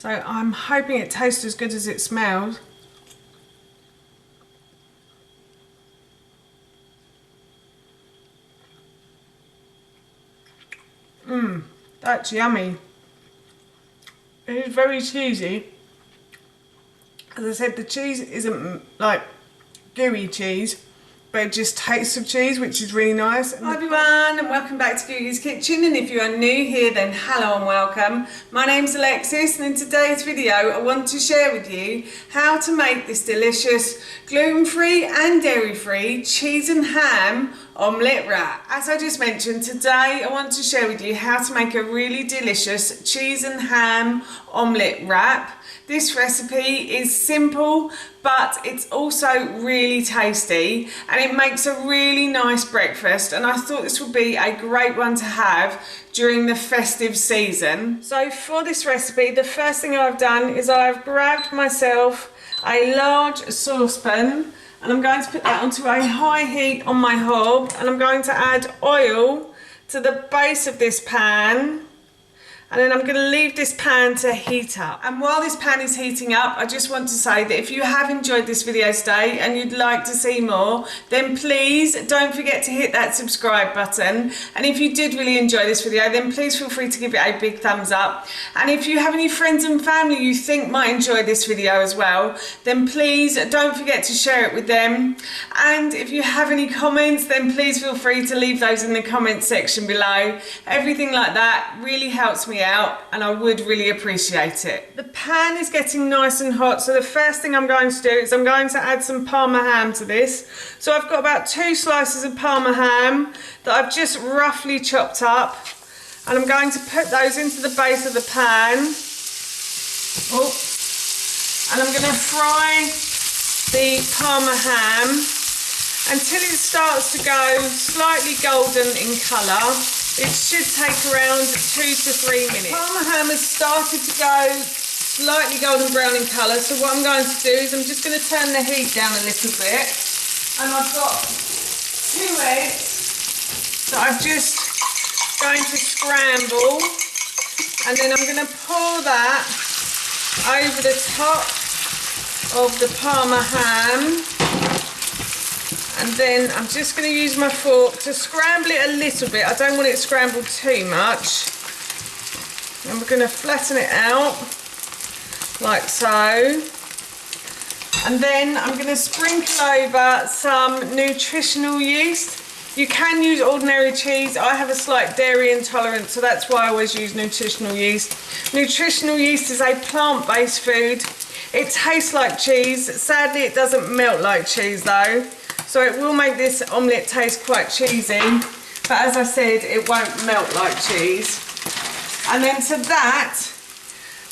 So I'm hoping it tastes as good as it smells. That's yummy. It is very cheesy. As I said, the cheese isn't like gooey cheese, but it just tastes of cheese, which is really nice. Hi everyone, and welcome back to Googie's Kitchen, and if you are new here, then hello and welcome. My name's Alexis, and in today's video I want to share with you how to make this delicious gluten-free and dairy-free cheese and ham omelette wrap. As I just mentioned, today I want to share with you how to make a really delicious cheese and ham omelette wrap. This recipe is simple, but it's also really tasty, and it makes a really nice breakfast, and I thought this would be a great one to have during the festive season. So for this recipe, the first thing I've done is I've grabbed myself a large saucepan, and I'm going to put that onto a high heat on my hob, and I'm going to add oil to the base of this pan. And then I'm going to leave this pan to heat up. And while this pan is heating up, I just want to say that if you have enjoyed this video today and you'd like to see more, then please don't forget to hit that subscribe button. And if you did really enjoy this video, then please feel free to give it a big thumbs up. And if you have any friends and family you think might enjoy this video as well, then please don't forget to share it with them. And if you have any comments, then please feel free to leave those in the comments section below. Everything like that really helps me out, and I would really appreciate it. The pan is getting nice and hot, so the first thing I'm going to do is I'm going to add some Parma ham to this. So I've got about 2 slices of Parma ham that I've just roughly chopped up, and I'm going to put those into the base of the pan. And I'm going to fry the Parma ham until it starts to go slightly golden in colour. It should take around 2 to 3 minutes. Parma ham has started to go slightly golden brown in colour, so what I'm going to do is I'm just going to turn the heat down a little bit, and I've got 2 eggs that I'm just going to scramble, and then I'm going to pour that over the top of the Parma ham. And then I'm just going to use my fork to scramble it a little bit. I don't want it scrambled too much. And we're going to flatten it out like so. And then I'm going to sprinkle over some nutritional yeast. You can use ordinary cheese. I have a slight dairy intolerance, so that's why I always use nutritional yeast. Nutritional yeast is a plant-based food. It tastes like cheese. Sadly, it doesn't melt like cheese though. So it will make this omelette taste quite cheesy, but as I said, it won't melt like cheese. And then to that,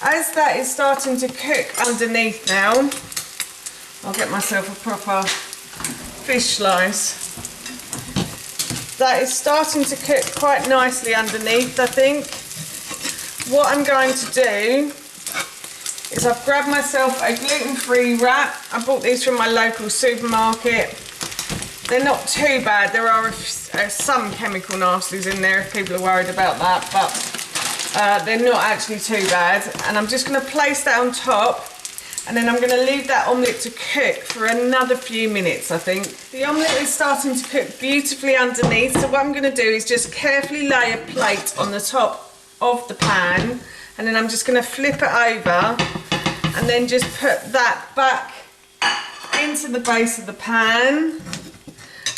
as that is starting to cook underneath now, I'll get myself a proper fish slice. That is starting to cook quite nicely underneath, I think. What I'm going to do is I've grabbed myself a gluten-free wrap. I bought these from my local supermarket. They're not too bad. There are some chemical nasties in there if people are worried about that, but they're not actually too bad. And I'm just going to place that on top, and then I'm going to leave that omelette to cook for another few minutes, I think. The omelette is starting to cook beautifully underneath, so what I'm going to do is just carefully lay a plate on the top of the pan, and then I'm just going to flip it over and then just put that back into the base of the pan.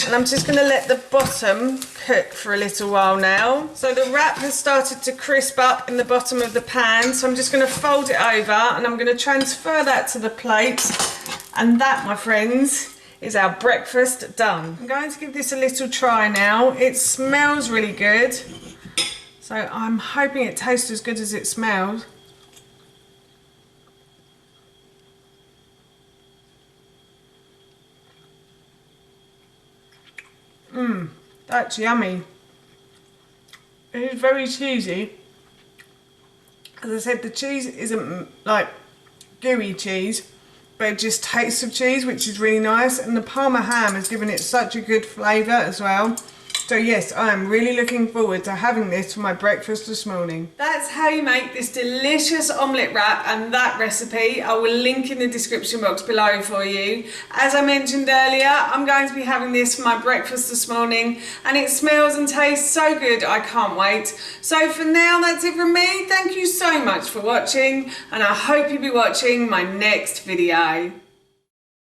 And I'm just going to let the bottom cook for a little while now. So the wrap has started to crisp up in the bottom of the pan, so I'm just going to fold it over and I'm going to transfer that to the plate. And that, my friends, is our breakfast done. I'm going to give this a little try now. It smells really good, so I'm hoping it tastes as good as it smells. That's yummy. It is very cheesy. As I said, the cheese isn't like gooey cheese, but it just tastes of cheese, which is really nice. And the Parma ham has given it such a good flavour as well. So yes, I am really looking forward to having this for my breakfast this morning. That's how you make this delicious omelette wrap, and that recipe I will link in the description box below for you. As I mentioned earlier, I'm going to be having this for my breakfast this morning, and it smells and tastes so good, I can't wait. So for now, that's it from me. Thank you so much for watching, and I hope you'll be watching my next video.